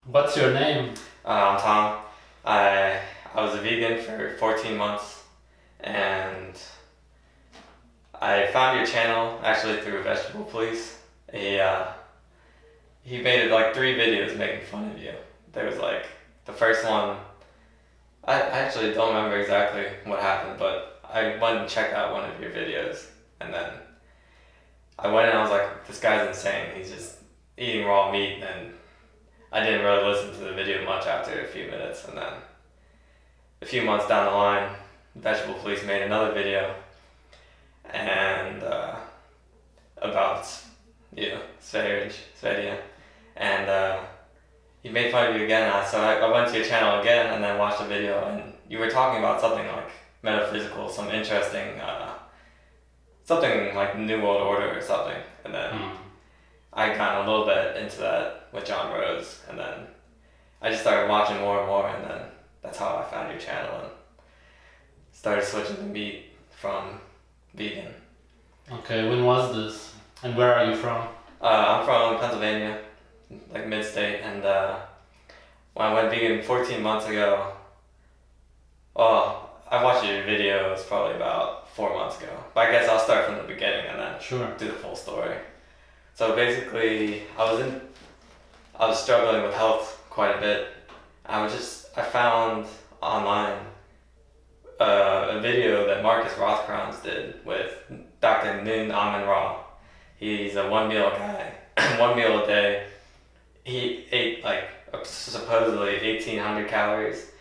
What's your name? I'm Tom. I was a vegan for 14 months, and I found your channel actually through Vegetable Police. He made it like 3 videos making fun of you. There was like the first one. I actually don't remember exactly what happened, but I went and checked out one of your videos, and then I went and I was like, this guy's insane. He's just eating raw meat, and I didn't really listen to the video much after a few minutes, and then a few months down the line, Vegetable Police made another video and about Svedia, and he made fun of you again. So I went to your channel again and then watched the video, and you were talking about something like metaphysical, some interesting, something like New World Order or something, and then I got a little bit into that with John Rose, and then I just started watching more and more, and then that's how I found your channel and started switching to meat from vegan. Okay, when was this? And where are you from? I'm from Pennsylvania, like mid-state, and when I went vegan 14 months ago, well, I watched your videos probably about 4 months ago, but I guess I'll start from the beginning and then Sure. do the full story. So basically, I was struggling with health quite a bit. I found online a video that Marcus Rothkranz did with Dr. Noon Amin Ra. He's a one meal guy, 1 meal a day. He ate like supposedly 1,800 calories,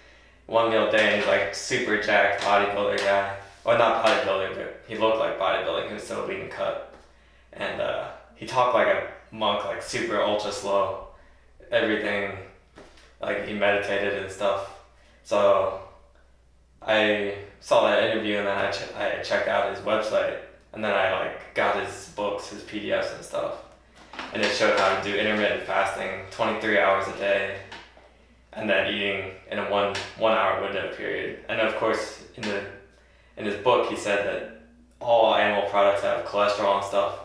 1 meal a day, and he's like super jacked bodybuilder guy. Well, not bodybuilder, but he looked like bodybuilding. He was so lean and cut, and he talked like a monk, like super ultra slow. Everything, like he meditated and stuff. So I saw that interview, and then I checked out his website, and then I like got his books, his PDFs and stuff, and it showed how to do intermittent fasting, 23 hours a day, and then eating in a one hour window period. And of course, in his book, he said that all animal products have cholesterol and stuff,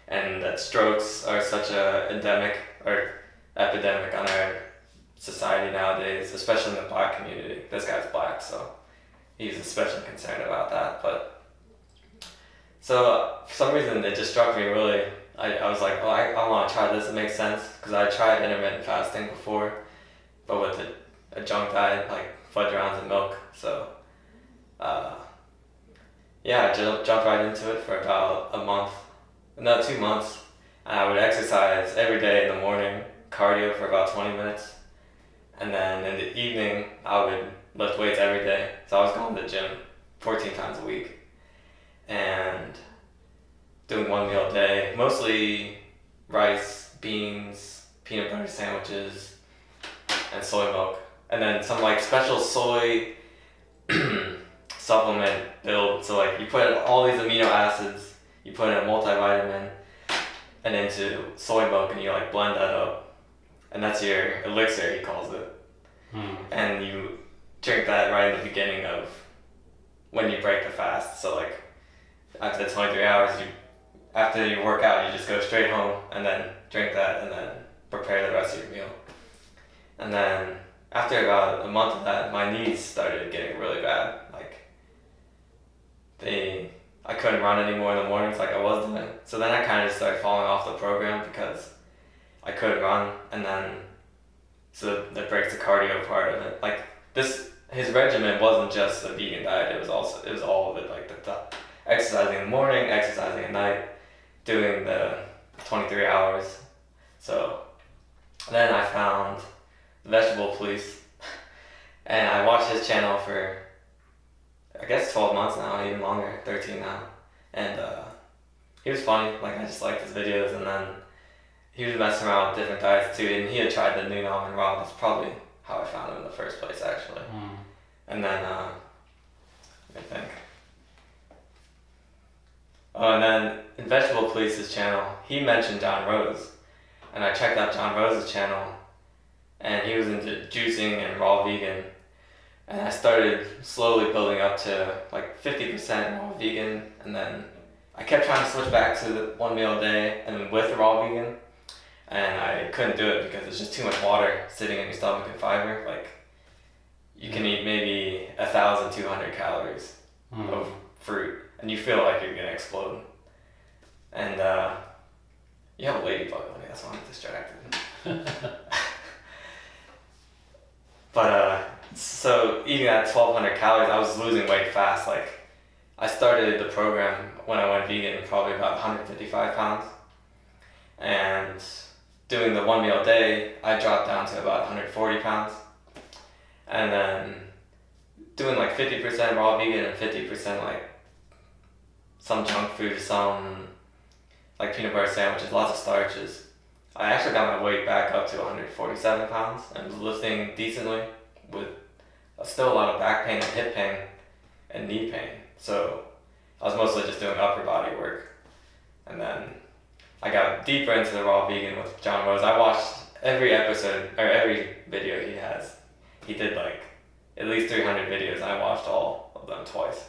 and that strokes are such a endemic or epidemic on our society nowadays, especially in the black community. This guy's black, so he's especially concerned about that. But so for some reason, it just struck me really. I was like, oh, I want to try this. It makes sense because I tried intermittent fasting before, but with a junk diet like fudge rounds and milk. So yeah, I jumped right into it for about a month, no, 2 months, and I would exercise every day in the morning, cardio for about 20 minutes, and then in the evening I would lift weights every day. So I was going to the gym 14 times a week and doing 1 meal a day, mostly rice, beans, peanut butter sandwiches, and soy milk, and then some like special soy supplement build. So like you put all these amino acids, you put in a multivitamin and into soy milk, and you like blend that up, and that's your elixir, he calls it. And you drink that right in the beginning of when you break the fast. So like after the 23 hours, after you work out, you just go straight home and then drink that and then prepare the rest of your meal. And then after about a month of that, my knees started getting really bad. Like I couldn't run anymore in the mornings like I was doing. So then I kind of just started falling off the program because I couldn't run, and then so that breaks the cardio part of it. Like his regimen wasn't just a vegan diet. It was all of it. Like the exercising in the morning, exercising at night, doing the 23 hours. So then I found Vegetable Police, and I watched his channel for I guess 12 months now, even longer, 13 now, and he was funny. Like I just liked his videos, and then he was messing around with different diets too, and he had tried the Noon Almond Raw. That's probably how I found him in the first place, actually. And then let me think. Oh, and then in Vegetable Police's channel, he mentioned John Rose, and I checked out John Rose's channel, and he was into juicing and raw vegan, and I started slowly building up to like 50% raw vegan, and then I kept trying to switch back to the 1 meal a day and with raw vegan, and I couldn't do it because it's just too much water sitting in your stomach and fiber. Like, you can eat maybe 1,200 calories of fruit, and you feel like you're gonna explode. And you have a ladybug on me, that's why I'm distracted. But so eating at 1,200 calories, I was losing weight fast. Like, I started the program when I went vegan, probably about 155 pounds. And doing the 1 meal a day, I dropped down to about 140 pounds. And then doing like 50% raw vegan and 50% like some junk food, some like peanut butter sandwiches, lots of starches. I actually got my weight back up to 147 pounds and was lifting decently with still a lot of back pain and hip pain and knee pain. So I was mostly just doing upper body work. And then I got deeper into the raw vegan with John Rose. I watched every episode or every video he has. He did like at least 300 videos, and I watched all of them twice.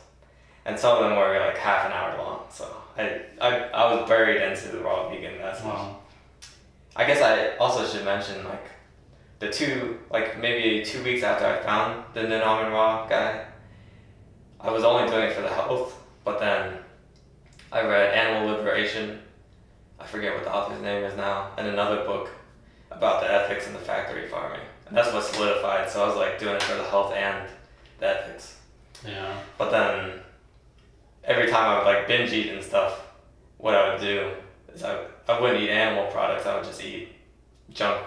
And some of them were like half an hour long. So I was buried into the raw vegan message. Wow. I guess I also should mention like maybe 2 weeks after I found the non raw guy, I was only doing it for the health, but then I read Animal Liberation, I forget what the author's name is now, and another book about the ethics in the factory farming. And that's what solidified, so I was like doing it for the health and the ethics. Yeah. But then every time I would like binge eat and stuff, what I would do is I wouldn't eat animal products, I would just eat junk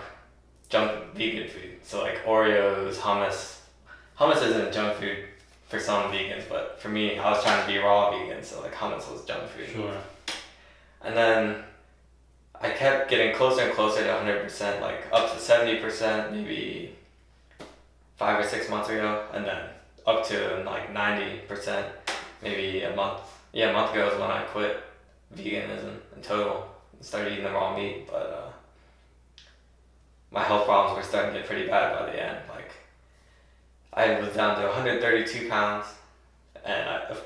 vegan food. So like Oreos, hummus. Hummus isn't junk food for some vegans, but for me, I was trying to be raw vegan, so like hummus was junk food. Sure. And then I kept getting closer and closer to 100%, like up to 70% maybe 5 or 6 months ago, and then up to like 90% maybe a month. Yeah, a month ago is when I quit veganism in total and started eating the raw meat, but my health problems were starting to get pretty bad by the end. Like, I was down to 132 pounds, and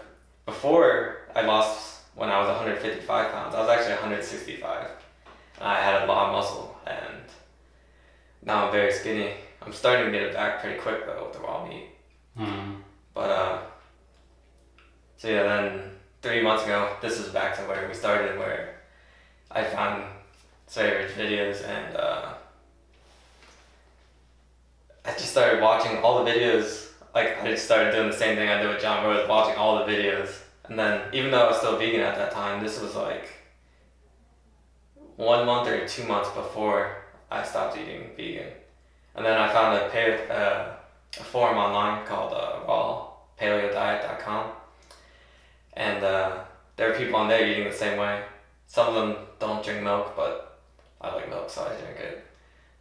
before I lost, when I was 155 pounds, I was actually 165. And I had a lot of muscle, and now I'm very skinny. I'm starting to get it back pretty quick though with the raw meat. But so yeah, then 3 months ago, this is back to where we started, where I found Sarah's videos, and I just started watching all the videos. Like, I just started doing the same thing I did with John Rose, watching all the videos. And then, even though I was still vegan at that time, this was like 1 month or 2 months before I stopped eating vegan. And then I found a forum online called rawpaleodiet.com. And there are people on there eating the same way. Some of them don't drink milk, but I like milk, so I drink it.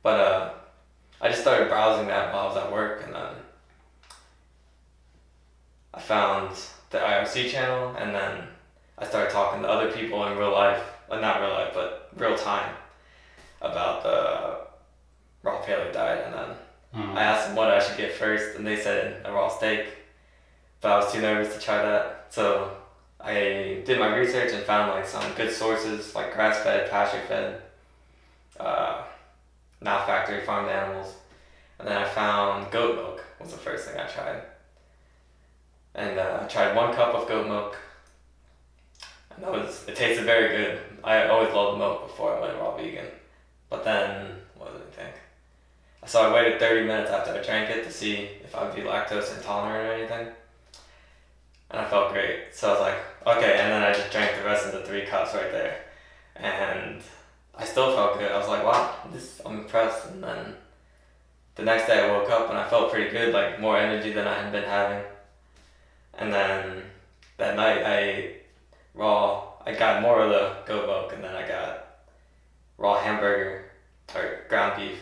But I just started browsing that while I was at work, and then I found the IRC channel, and then I started talking to other people in real life, well, not real life, but real time, about the raw paleo diet, and then I asked them what I should get first, and they said a raw steak, but I was too nervous to try that, so I did my research and found like some good sources, like grass-fed, pasture-fed, not factory farmed animals, and then I found goat milk was the first thing I tried. And I tried 1 cup of goat milk, and it tasted very good. I always loved milk before I went raw vegan. But then, what did I think? So I waited 30 minutes after I drank it to see if I'd be lactose intolerant or anything. And I felt great. So I was like, okay, and then I just drank the rest of the 3 cups right there. And I still felt good. I was like, wow, I'm impressed. And then the next day I woke up and I felt pretty good, like more energy than I had been having. And then that night I got more of the goat milk, and then I got raw hamburger or ground beef,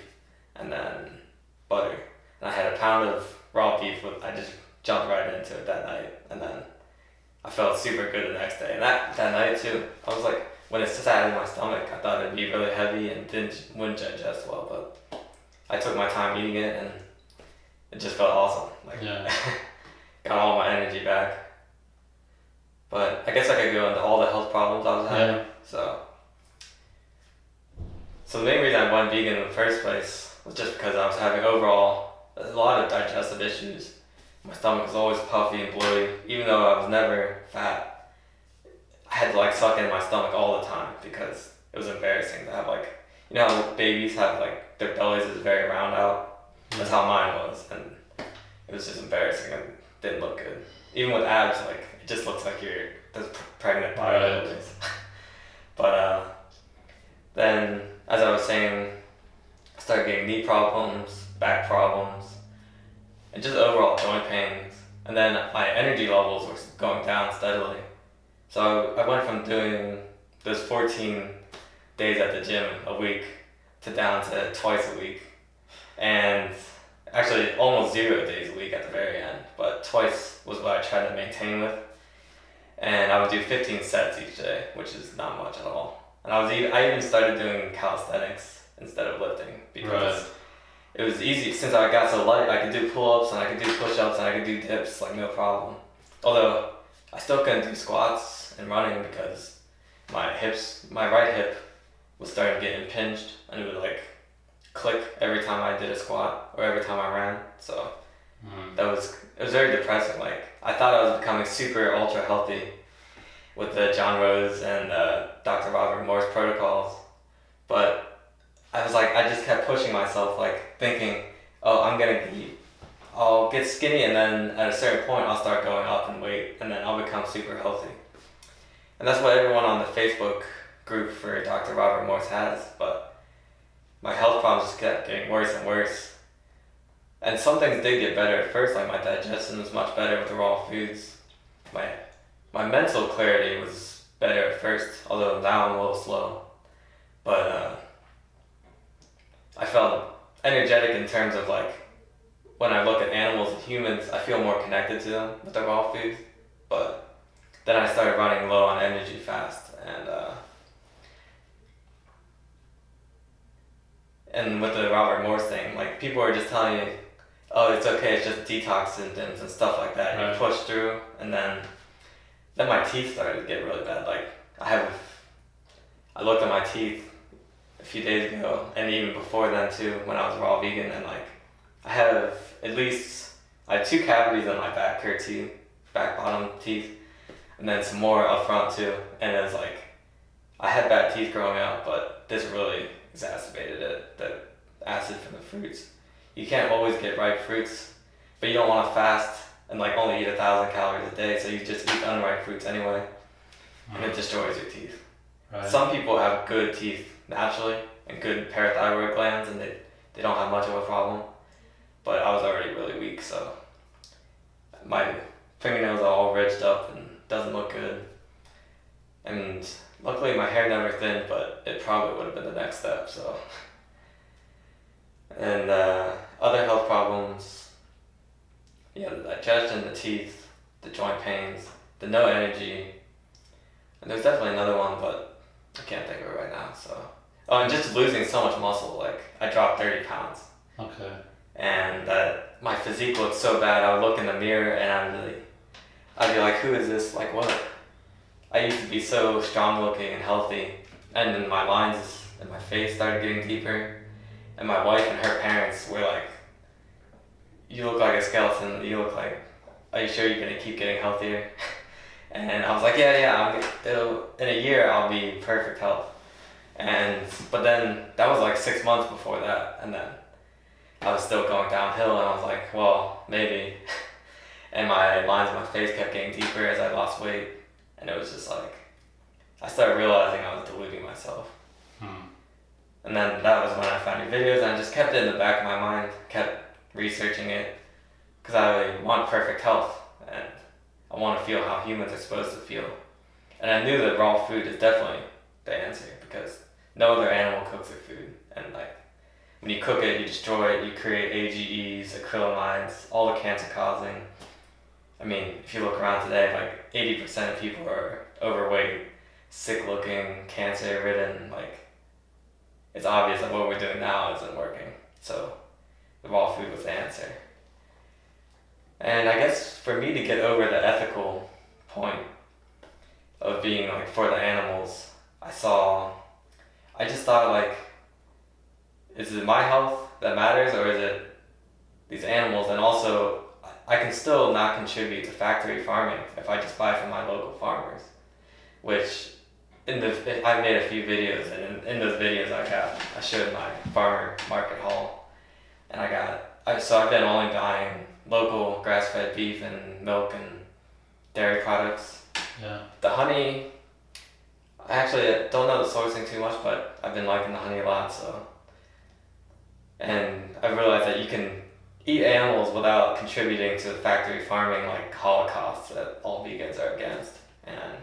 and then butter. And I had a pound of raw beef I just jumped right into it that night, and then I felt super good the next day. And that night too, I was like, when it sat in my stomach, I thought it'd be really heavy and wouldn't digest well, but I took my time eating it, and it just felt awesome. Like, Yeah. got all my energy back. But I guess I could go into all the health problems I was having. Yeah. So the main reason I went vegan in the first place was just because I was having overall a lot of digestive issues. My stomach was always puffy and bloated, even though I was never fat. I had to like suck in my stomach all the time because it was embarrassing to have like, you know how babies have like their bellies is very round out? That's how mine was, and it was just embarrassing and didn't look good. Even with abs, like it just looks like you're those pregnant bodybuilders. But then, as I was saying, I started getting knee problems, back problems, and just overall joint pains. And then my energy levels were going down steadily. So I went from doing those 14 days at the gym a week to down to twice a week. And actually almost 0 days a week at the very end, but twice was what I tried to maintain with. And I would do 15 sets each day, which is not much at all. And I even started doing calisthenics instead of lifting because it was easy. Since I got so light, I could do pull-ups and I could do push-ups and I could do dips like no problem. Although I still couldn't do squats and running because my right hip was starting to get impinged and it would like click every time I did a squat or every time I ran. So it was very depressing. Like I thought I was becoming super ultra healthy with the John Rose and Dr. Robert Morse protocols, but I was like, I just kept pushing myself, like thinking, oh, I'll get skinny and then at a certain point I'll start going up in weight and then I'll become super healthy. And that's what everyone on the Facebook group for Dr. Robert Morse has, but my health problems just kept getting worse and worse. And some things did get better at first, like my digestion was much better with the raw foods. My mental clarity was better at first, although now I'm a little slow. But I felt energetic in terms of like, when I look at animals and humans, I feel more connected to them with the raw foods. But then I started running low on energy fast, and with the Robert Morse thing, like people are just telling you, oh, it's okay, it's just detox symptoms and stuff like that. You push through, and then my teeth started to get really bad. Like I looked at my teeth a few days ago, and even before then too, when I was raw vegan, and like I have 2 cavities on my back bottom teeth, and then some more up front too. And it was like I had bad teeth growing up, but this really exacerbated it. The acid from the fruits. You can't always get ripe fruits, but you don't want to fast and like only eat 1,000 calories a day, so you just eat unripe fruits anyway, and it destroys your teeth. Some people have good teeth naturally and good parathyroid glands, and they don't have much of a problem. But I was already really weak, so my fingernails are all ridged up and doesn't look good. And luckily my hair never thinned, but it probably would have been the next step. So, and other health problems. Yeah, the digestion, the teeth, the joint pains, the no energy, and there's definitely another one, but I can't think of it right now. So, and just losing so much muscle. Like I dropped 30 pounds. Okay. And my physique looked so bad. I would look in the mirror and I'd be like, who is this? Like what? I used to be so strong looking and healthy, and then my lines in my face started getting deeper, and my wife and her parents were like, you look like a skeleton, are you sure you're gonna keep getting healthier? And I was like, yeah, in a year I'll be perfect health. But then that was like 6 months before that, and then I was still going downhill, and I was like, well, maybe. And my lines in my face kept getting deeper as I lost weight, and it was just like, I started realizing I was deluding myself. And then that was when I found your videos, and I just kept it in the back of my mind, kept researching it, because I want perfect health, and I want to feel how humans are supposed to feel. And I knew that raw food is definitely the answer, because no other animal cooks their food, and like, when you cook it, you destroy it, you create AGEs, acrylamides, all the cancer causing. I mean, if you look around today, like 80% of people are overweight, sick looking, cancer ridden, like, it's obvious that what we're doing now isn't working. So the raw food was the answer. And I guess for me to get over the ethical point of being like for the animals, I just thought like, is it my health that matters, or is it these animals? And also, I can still not contribute to factory farming if I just buy from my local farmers, which I made a few videos, and in those videos I showed my farmer market haul, and so I've been only buying local grass-fed beef and milk and dairy products. Yeah. The honey, I actually don't know the sourcing too much, but I've been liking the honey a lot, so. And I've realized that you can eat animals without contributing to the factory farming, like holocaust that all vegans are against. And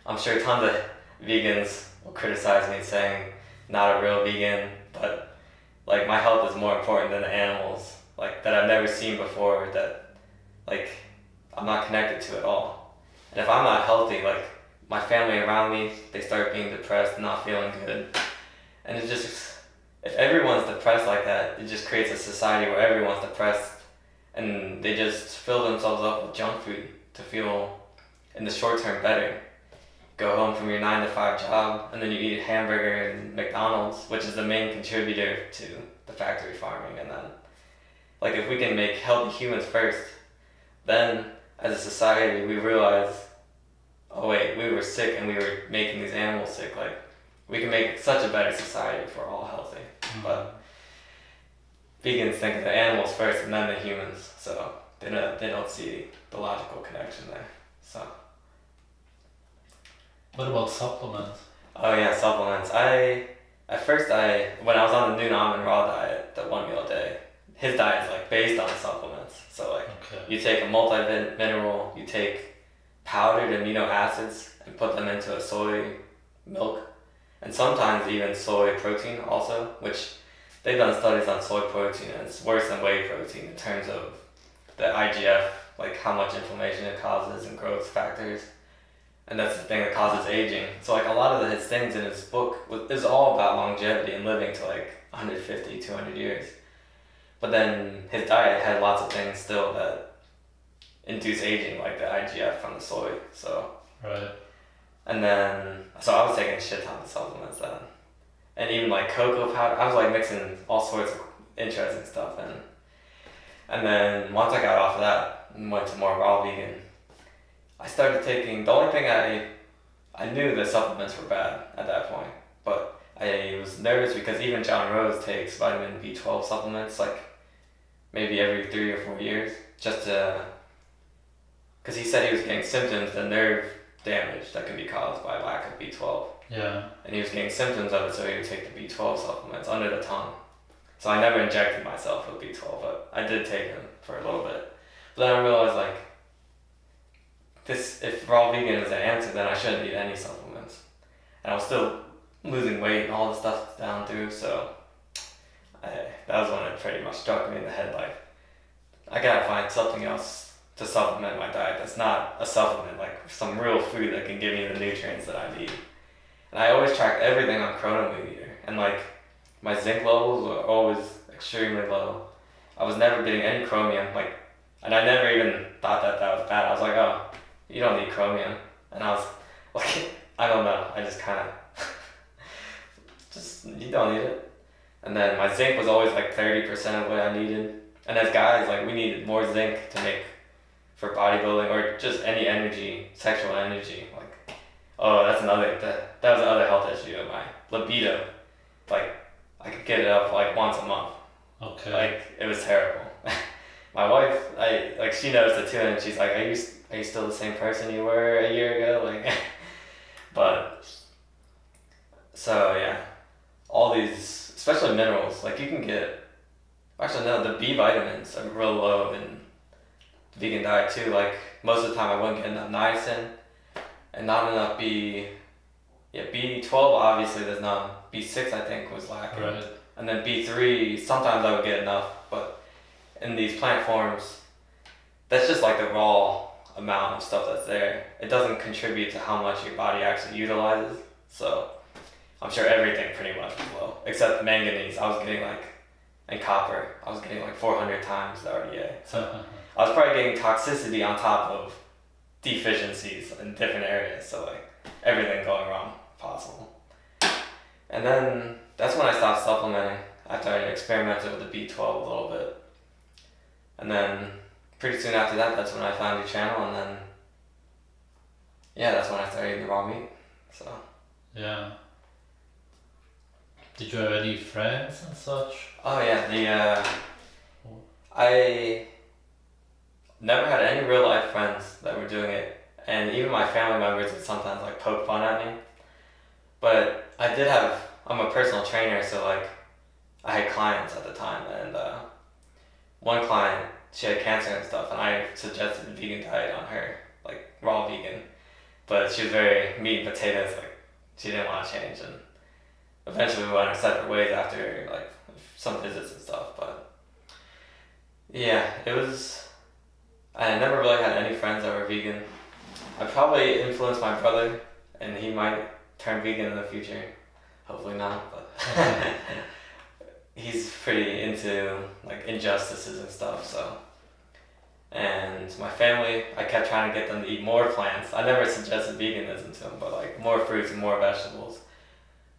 I'm sure tons of vegans will criticize me saying not a real vegan, but like my health is more important than the animals, like that I've never seen before, that like I'm not connected to at all. And if I'm not healthy, like my family around me, they start being depressed, not feeling good. And it just, if everyone's depressed like that, it just creates a society where everyone's depressed and they just fill themselves up with junk food to feel in the short term better. Go home from your 9-to-5 job and then you eat a hamburger in McDonald's, which is the main contributor to the factory farming. And then, like, if we can make healthy humans first, then as a society we realize, oh wait, we were sick and we were making these animals sick. Like, we can make such a better society if we're all healthy. Mm-hmm. But vegans think of the animals first and then the humans, so they don't see the logical connection there. So. What about supplements? Oh yeah, supplements. At first when I was on the Noon Almond Raw diet, the 1 meal a day, his diet is like based on supplements. So like you take a multi-mineral, you take powdered amino acids and put them into a soy milk, and sometimes even soy protein also, which they've done studies on soy protein and it's worse than whey protein in terms of the IGF, like how much inflammation it causes and growth factors. And that's the thing that causes aging. So like a lot of his things in his book is all about longevity and living to like 150, 200 years. But then his diet had lots of things still that induce aging, like the IGF from the soy. So. Right. And then, so I was taking a shit ton of supplements then. And even like cocoa powder, I was like mixing all sorts of interesting stuff in. And then once I got off of that and went to more raw vegan, I started taking, the only thing I knew the supplements were bad at that point, but I was nervous because even John Rose takes vitamin B12 supplements like maybe every 3 or 4 years, just to, because he said he was getting symptoms, the nerve damage that can be caused by lack of B12. Yeah. And he was getting symptoms of it, so he would take the B12 supplements under the tongue. So I never injected myself with B12, but I did take them for a little bit. But then I realized like, if raw vegan is the answer, then I shouldn't eat any supplements. And I was still losing weight and all the stuff down through, so that was when it pretty much struck me in the head, like, I gotta find something else to supplement my diet that's not a supplement, like some real food that can give me the nutrients that I need. And I always tracked everything on Chronometer, and like, my zinc levels were always extremely low. I was never getting any chromium, like, and I never even thought that was bad. I was like, oh, you don't need chromium. And I was like, I don't know, I just kind of, you don't need it. And then my zinc was always like 30% of what I needed. And as guys, like we needed more zinc to make for bodybuilding or just any energy, sexual energy. Like, oh, that was another health issue of my libido. Like, I could get it up like once a month. Okay. Like, it was terrible. My wife, she noticed it too, and she's like, are you still the same person you were a year ago? Like, but, so yeah, all these, especially minerals, like you can get, actually no, the B vitamins are real low in the vegan diet too. Like, most of the time I wouldn't get enough niacin, and not enough B12 obviously there's none. B6 I think was lacking. Right. And then B3, sometimes I would get enough, but in these plant forms, that's just like the raw amount of stuff that's there. It doesn't contribute to how much your body actually utilizes. So I'm sure everything pretty much was low, except manganese. I was getting like, and copper, I was getting like 400 times the RDA. So I was probably getting toxicity on top of deficiencies in different areas. So like everything going wrong possible. And then that's when I stopped supplementing after I experimented with the B12 a little bit. And then pretty soon after that, that's when I found your channel, and then yeah, that's when I started eating the raw meat. So Yeah. Did you have any friends and such? oh yeah, I never had any real life friends that were doing it, and even my family members would sometimes like poke fun at me. But I did have, I'm a personal trainer, so like I had clients at the time, and one client, she had cancer and stuff, and I suggested a vegan diet on her, like raw vegan. But she was very meat and potatoes, like she didn't want to change, and eventually we went our separate ways after like some visits and stuff. But yeah, it was, I never really had any friends that were vegan. I probably influenced my brother, and he might turn vegan in the future. Hopefully not, but he's pretty into like injustices and stuff, so. And my family, I kept trying to get them to eat more plants. I never suggested veganism to them, but like more fruits and more vegetables,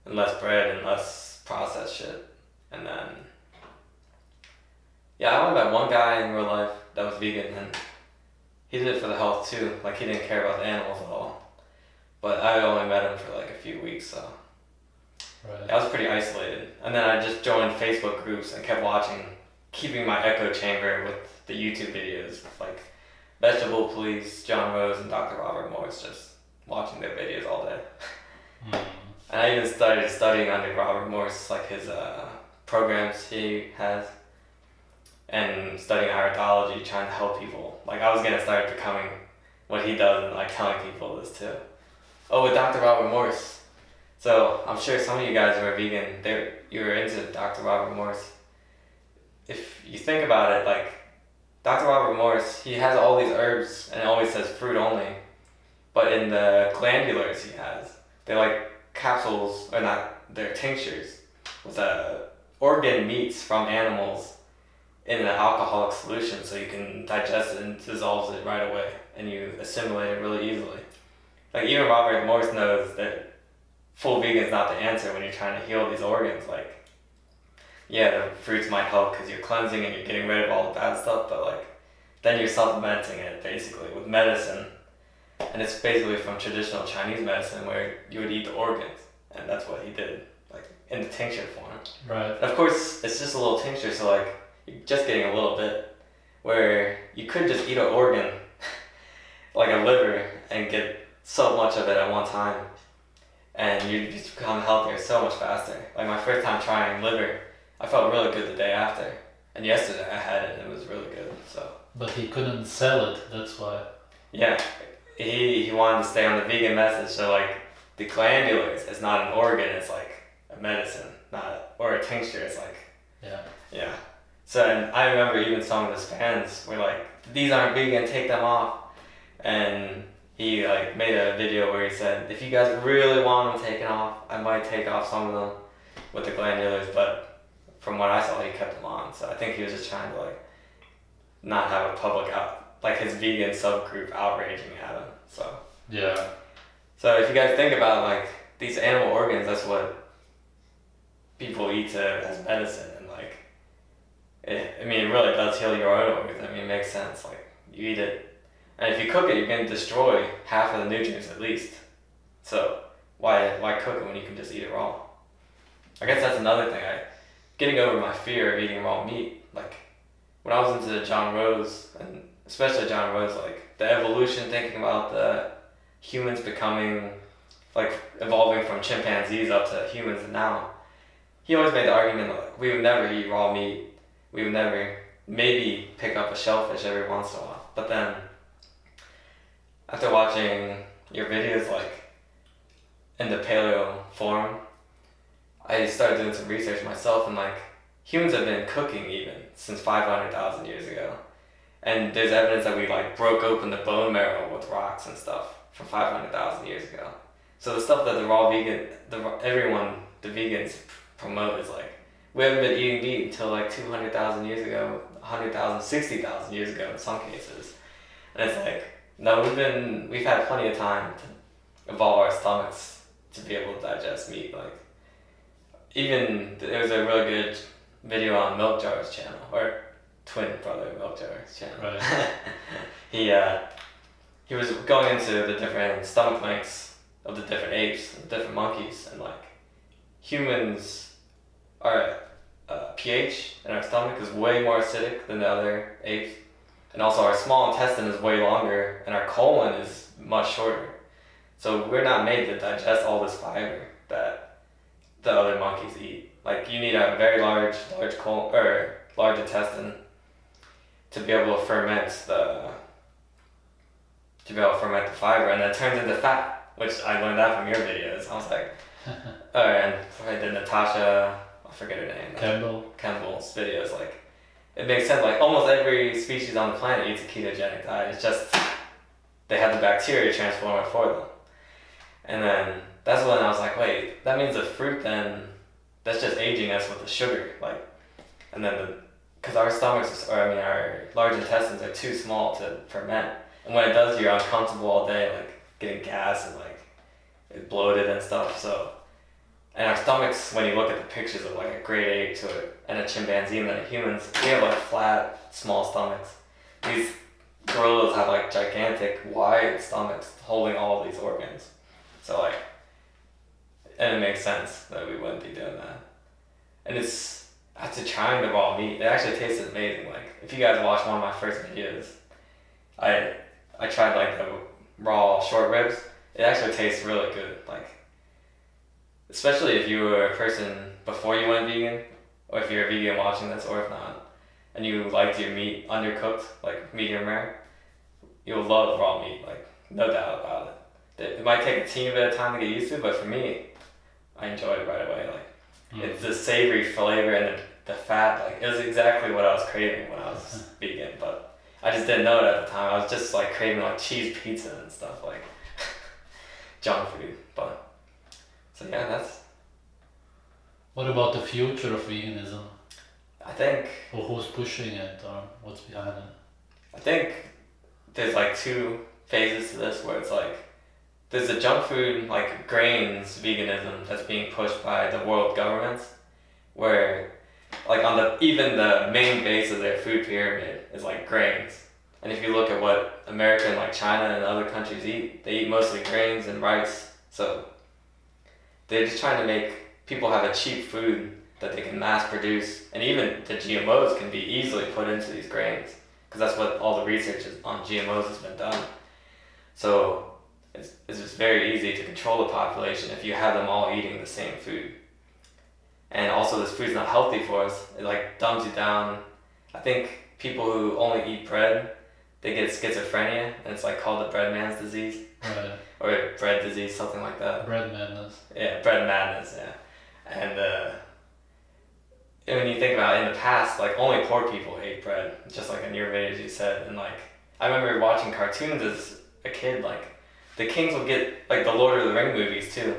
and less bread and less processed shit. And then, yeah, I only met one guy in real life that was vegan, and he did it for the health too. Like he didn't care about the animals at all. But I only met him for like a few weeks, so. Right. I was pretty isolated. And then I just joined Facebook groups and kept watching, keeping my echo chamber with the YouTube videos, like Vegetable Police, John Rose, and Dr. Robert Morris, just watching their videos all day. Mm. And I even started studying under Robert Morris, like his programs he has, and studying iridology, trying to help people. Like I was gonna start becoming what he does and like telling people this too. Oh, with Dr. Robert Morris. So I'm sure some of you guys who are vegan, you were into Dr. Robert Morris. If you think about it, like Dr. Robert Morris, he has all these herbs and it always says fruit only. But in the glandulars he has, they're like capsules, or not, they're tinctures with organ meats from animals in an alcoholic solution, so you can digest it and dissolves it right away and you assimilate it really easily. Like even Robert Morris knows that full vegan is not the answer when you're trying to heal these organs. Like, yeah, the fruits might help because you're cleansing and you're getting rid of all the bad stuff, but like, then you're supplementing it basically with medicine. And it's basically from traditional Chinese medicine where you would eat the organs, and that's what he did, like in the tincture form. Right. And of course, it's just a little tincture, so like, you're just getting a little bit, where you could just eat an organ, like a liver, and get so much of it at one time. And you just become healthier so much faster. Like my first time trying liver, I felt really good the day after. And yesterday I had it and it was really good, so. But he couldn't sell it, that's why. Yeah, he wanted to stay on the vegan message, so like the glandulars, it's not an organ, it's like a medicine, or a tincture, it's like. Yeah. Yeah. So, and I remember even some of his fans were like, these aren't vegan, take them off. And he like made a video where he said, if you guys really want them taken off, I might take off some of them with the glandulars, but from what I saw, he kept them on. So I think he was just trying to like not have a public like his vegan subgroup outraging at him. So Yeah. So if you guys think about like these animal organs, that's what people eat as medicine, and like, I mean, it really does heal your own organs. I mean, it makes sense. Like you eat it. And if you cook it, you're going to destroy half of the nutrients at least. So why cook it when you can just eat it raw? I guess that's another thing. Getting over my fear of eating raw meat. Like when I was into John Rose, and especially John Rose, like the evolution, thinking about the humans becoming, like evolving from chimpanzees up to humans now. He always made the argument that like, we would never eat raw meat. We would never, maybe pick up a shellfish every once in a while. But then after watching your videos, like in the paleo form, I started doing some research myself, and like humans have been cooking even since 500,000 years ago, and there's evidence that we like broke open the bone marrow with rocks and stuff from 500,000 years ago. So the stuff that the vegans promote is like, we haven't been eating meat until like 200,000 years ago, 100,000, 60,000 years ago in some cases, and it's like, no, we've had plenty of time to evolve our stomachs to be able to digest meat. Like, even there was a really good video on Milk Jar's channel, or twin brother Milk Jar's channel. Right. He was going into the different stomach lengths of the different apes and different monkeys, and like humans, our pH in our stomach is way more acidic than the other apes, and also our small intestine is way longer, and our colon is much shorter. So we're not made to digest all this fiber that the other monkeys eat. Like you need a very large colon or large intestine to be able to ferment the fiber, and it turns into fat, which I learned that from your videos. I was like, and I did Natasha, I forget her name. Campbell's videos. Like, it makes sense. Like almost every species on the planet eats a ketogenic diet. It's just they have the bacteria transform it for them. And then that's when I was like, wait, that means the fruit then, that's just aging us with the sugar. Like, and then because our stomachs, our large intestines are too small to ferment. And when it does, you're uncomfortable all day, like getting gas and like it's bloated and stuff. So, and our stomachs, when you look at the pictures of like a great ape and a chimpanzee and then a humans, we have like flat, small stomachs. These gorillas have like gigantic, wide stomachs holding all of these organs. So like, and it makes sense that we wouldn't be doing that. And after trying the raw meat, it actually tasted amazing. Like, if you guys watched one of my first videos, I tried like the raw short ribs. It actually tastes really good. Like, especially if you were a person before you went vegan, or if you're a vegan watching this, or if not, and you liked your meat undercooked, like medium rare, you'll love raw meat. Like, no doubt about it. It might take a teeny bit of time to get used to, but for me, I enjoyed it right away. Like, it's the savory flavor and the fat. Like, it was exactly what I was craving when I was vegan, but I just didn't know it at the time. I was just like craving like cheese pizza and stuff, like junk food. But so yeah, that's. What about the future of veganism? I think. Or who's pushing it, or what's behind it? I think there's like two phases to this, where it's like there's the junk food, like grains veganism that's being pushed by the world governments, where like even the main base of their food pyramid is like grains. And if you look at what America and like China and other countries eat, they eat mostly grains and rice. So they're just trying to make people have a cheap food that they can mass produce, and even the GMOs can be easily put into these grains, because that's what all the research on GMOs has been done. So it's just very easy to control the population if you have them all eating the same food. And also, this food's not healthy for us. It like dumbs you down. I think people who only eat bread, they get schizophrenia, and it's like called the bread man's disease. Right. Or bread disease, something like that. Bread madness. Yeah, bread madness, yeah. And when you think about it, in the past, like only poor people ate bread, just like in your videos you said. And like, I remember watching cartoons as a kid, like the kings would get, like the Lord of the Ring movies too.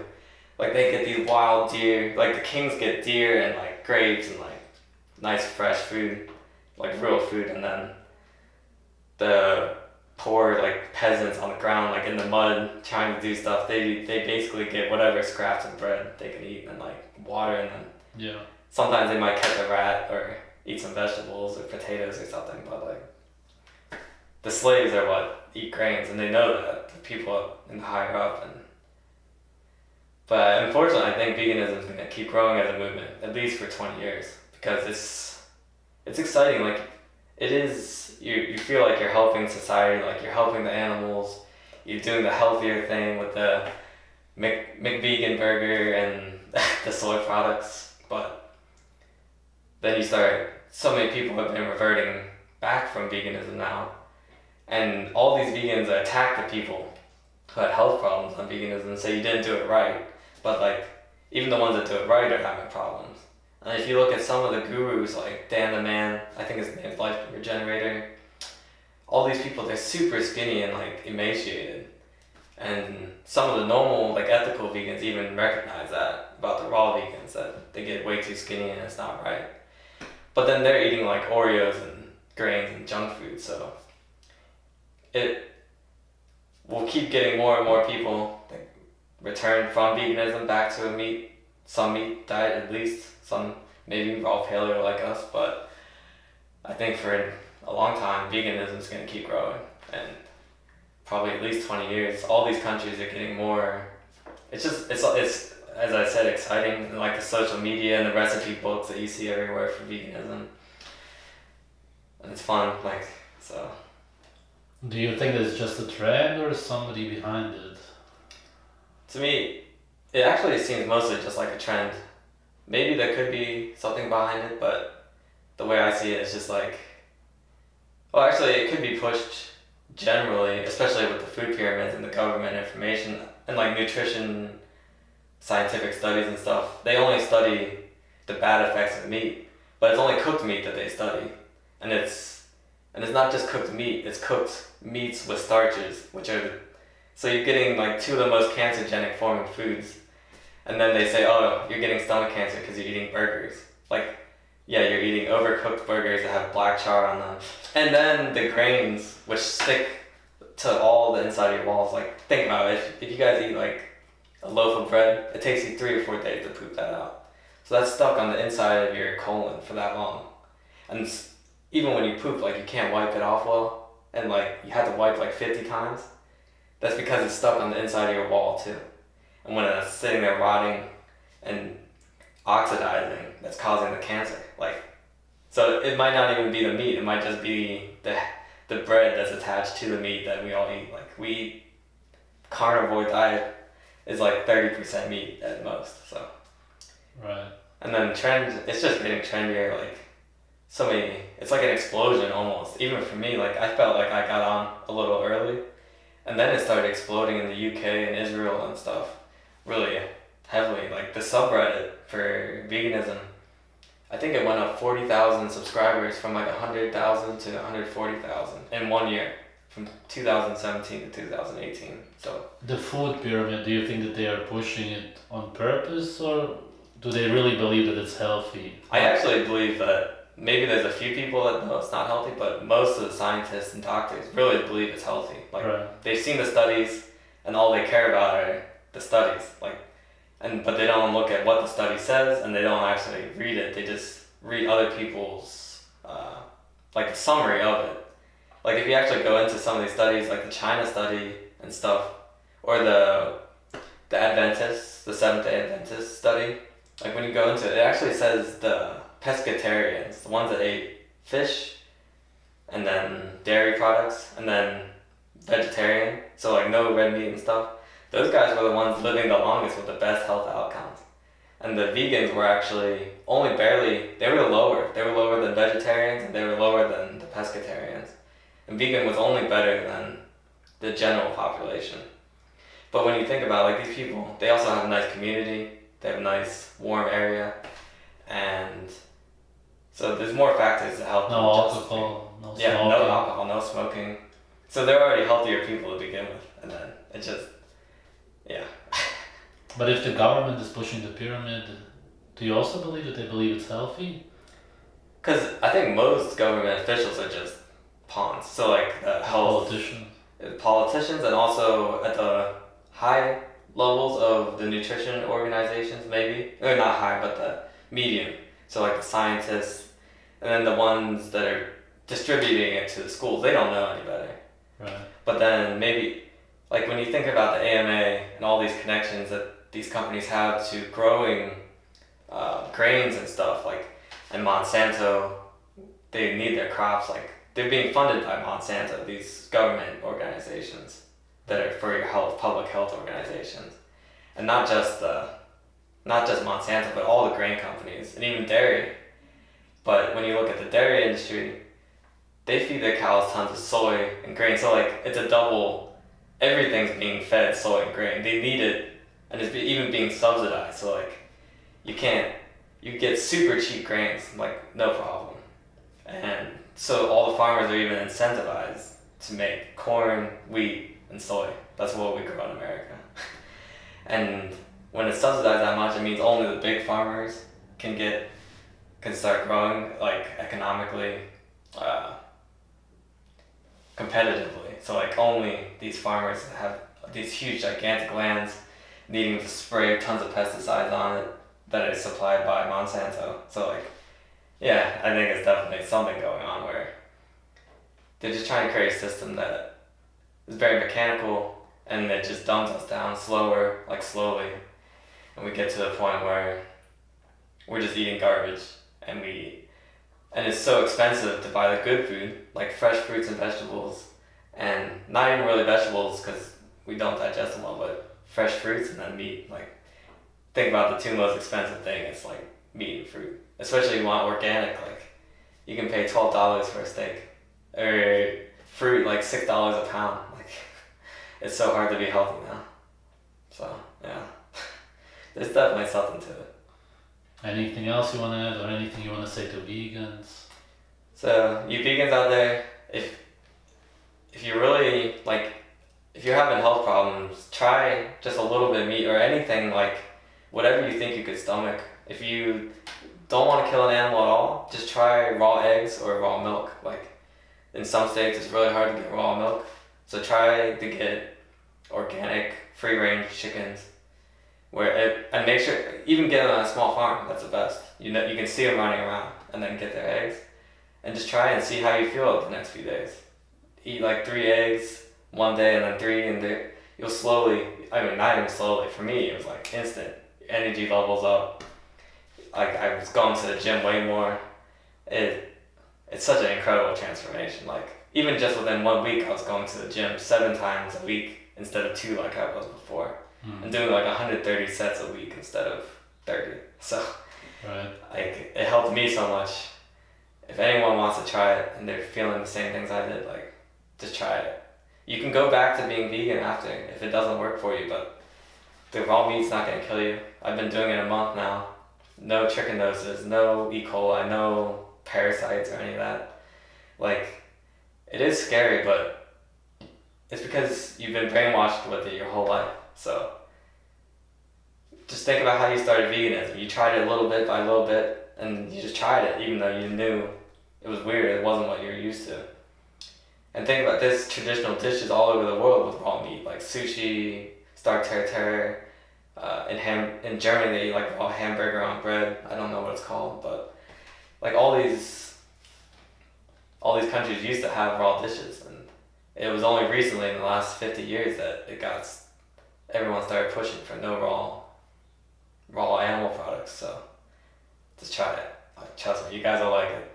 Like they get these wild deer, like the kings get deer and like grapes and like nice fresh food, like real food, and then the poor like peasants on the ground, like in the mud, trying to do stuff, they basically get whatever scraps of bread they can eat and like water, and then sometimes they might catch a rat or eat some vegetables or potatoes or something, but like the slaves are what eat grains, and they know that, the people in the higher up. But unfortunately, I think veganism is going to keep growing as a movement, at least for 20 years, because it's exciting. Like, it is, you feel like you're helping society, like you're helping the animals, you're doing the healthier thing with the McVegan burger and the soy products, but then so many people have been reverting back from veganism now, and all these vegans attack the people who had health problems on veganism and say you didn't do it right. But like, even the ones that do it right are having problems. And if you look at some of the gurus, like Dan the Man, I think his name's Life Regenerator, all these people, they're super skinny and like emaciated. And some of the normal, like ethical vegans even recognize that about the raw vegans, that they get way too skinny and it's not right. But then they're eating like Oreos and grains and junk food, so it will keep getting more and more people return from veganism back to a meat some meat diet at least. Some maybe raw paleo like us, but I think for a long time veganism is going to keep growing, and probably at least 20 years. All these countries are getting more. It's as I said, exciting, and like the social media and the recipe books that you see everywhere for veganism, and it's fun. Like so. Do you think it's just a trend or is somebody behind it? To me, it actually seems mostly just like a trend. Maybe there could be something behind it, but the way I see it is just like, well, actually, it could be pushed generally, especially with the food pyramids and the government information and like nutrition, scientific studies and stuff. They only study the bad effects of meat, but it's only cooked meat that they study, and it's not just cooked meat. It's cooked meats with starches, so you're getting like two of the most cancerogenic forming foods, and then they say, oh, you're getting stomach cancer because you're eating burgers. Like, yeah, you're eating overcooked burgers that have black char on them. And then the grains, which stick to all the inside of your walls. Like, think about it. If you guys eat like a loaf of bread, it takes you 3 or 4 days to poop that out. So that's stuck on the inside of your colon for that long. And even when you poop, like, you can't wipe it off well. And like, you have to wipe like 50 times. That's because it's stuck on the inside of your wall too. And when it's sitting there rotting and oxidizing, that's causing the cancer. Like, so it might not even be the meat. It might just be the bread that's attached to the meat that we all eat. Like, we eat carnivore diet is like 30% meat at most. So. Right. And then trends, it's just getting trendier. Like, it's like an explosion almost. Even for me, like, I felt like I got on a little early. And then it started exploding in the UK and Israel and stuff really heavily. Like, the subreddit for veganism, I think it went up 40,000 subscribers from like 100,000 to 140,000 in 1 year, from 2017 to 2018. So the food pyramid, do you think that they are pushing it on purpose, or do they really believe that it's healthy? I actually believe that maybe there's a few people that know it's not healthy, but most of the scientists and doctors really believe it's healthy. Like, right. They've seen the studies, and all they care about are the studies. Like, but they don't look at what the study says, and they don't actually read it. They just read other people's like a summary of it. Like, if you actually go into some of these studies, like the China study and stuff, or the Adventists, the Seventh-day Adventist study, like, when you go into it, it actually says the pescatarians, the ones that ate fish and then dairy products and then vegetarian, so like no red meat and stuff, those guys were the ones living the longest with the best health outcomes. And the vegans were actually only barely, they were lower than vegetarians, and they were lower than the pescatarians. And vegan was only better than the general population. But when you think about, like, these people, they also have a nice community, they have a nice warm area, and so there's more factors to help them. No alcohol, no smoking. Yeah, no alcohol, no smoking. So they're already healthier people to begin with, and then it just, yeah. But if the government is pushing the pyramid, do you also believe that they believe it's healthy? Because I think most government officials are just pawns. So like the health politicians, and also at the high levels of the nutrition organizations, maybe, or not high, but the medium. So like the scientists, and then the ones that are distributing it to the schools, they don't know any better. Right. But then maybe, like, when you think about the AMA and all these connections that these companies have to growing grains and stuff, like, and Monsanto, they need their crops, like, they're being funded by Monsanto, these government organizations that are for your health, public health organizations. And not just Monsanto, but all the grain companies, and even dairy. But when you look at the dairy industry, they feed their cows tons of soy and grain, so like, it's a double, everything's being fed soy and grain. They need it, and it's even being subsidized, so like, you get super cheap grains, like, no problem. And so all the farmers are even incentivized to make corn, wheat, and soy. That's what we grow in America. And when it's subsidized that much, it means only the big farmers can start growing, like, economically, competitively. So like, only these farmers that have these huge gigantic lands needing to spray tons of pesticides on it, that is supplied by Monsanto. So like, yeah, I think it's definitely something going on where they're just trying to create a system that is very mechanical and it just dumbs us down slowly, and we get to the point where we're just eating garbage, and it's so expensive to buy the good food, like fresh fruits and vegetables, and not even really vegetables because we don't digest them well, but fresh fruits and then meat. Like, think about the two most expensive things, like meat and fruit. Especially if you want organic, like you can pay $12 for a steak, or fruit like $6 a pound. Like, it's so hard to be healthy now. So yeah, there's definitely something to it. Anything else you want to add, or anything you want to say to vegans? So you vegans out there, if you really like, if you're having health problems, try just a little bit of meat or anything, like whatever you think you could stomach. If you don't want to kill an animal at all, just try raw eggs or raw milk. Like, in some states it's really hard to get raw milk, so try to get organic, free range chickens. And make sure, even get them on a small farm, that's the best. You know, you can see them running around and then get their eggs, and just try and see how you feel the next few days. Eat like 3 eggs one day and then 3, and you'll slowly, I mean, not even slowly, for me it was like instant. Energy levels up. Like, I was going to the gym way more. It's such an incredible transformation. Like, even just within 1 week I was going to the gym 7 times a week instead of 2 like I was before. And doing like 130 sets a week instead of 30. So Right. like, it helped me so much. If anyone wants to try it and they're feeling the same things I did, like, just try it. You can go back to being vegan after if it doesn't work for you, but the raw meat's not gonna kill you. I've been doing it a month now. No trichinosis, no E. coli, no parasites or any of that. Like, it is scary, but it's because you've been brainwashed with it your whole life. So just think about how you started veganism. You tried it little bit by little bit, and you just tried it even though you knew it was weird, it wasn't what you were used to. And think about this, traditional dishes all over the world with raw meat, like sushi, stark tartare. In Germany they eat like raw hamburger on bread. I don't know what it's called, but like all these countries used to have raw dishes, and it was only recently in the last 50 years that everyone started pushing for no raw animal products. So just try it. Like, trust me, you guys will like it.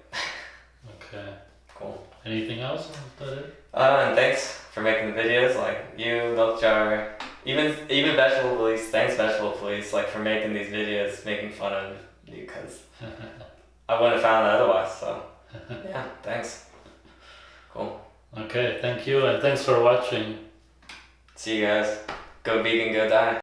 Okay. Cool. Anything else? Is that it? And thanks for making the videos, like you, Milk Jar, even Vegetable Police. Thanks, Vegetable Police, like, for making these videos, making fun of you, because I wouldn't have found it otherwise. So yeah, thanks. Cool. Okay, thank you, and thanks for watching. See you guys. Go vegan, go die.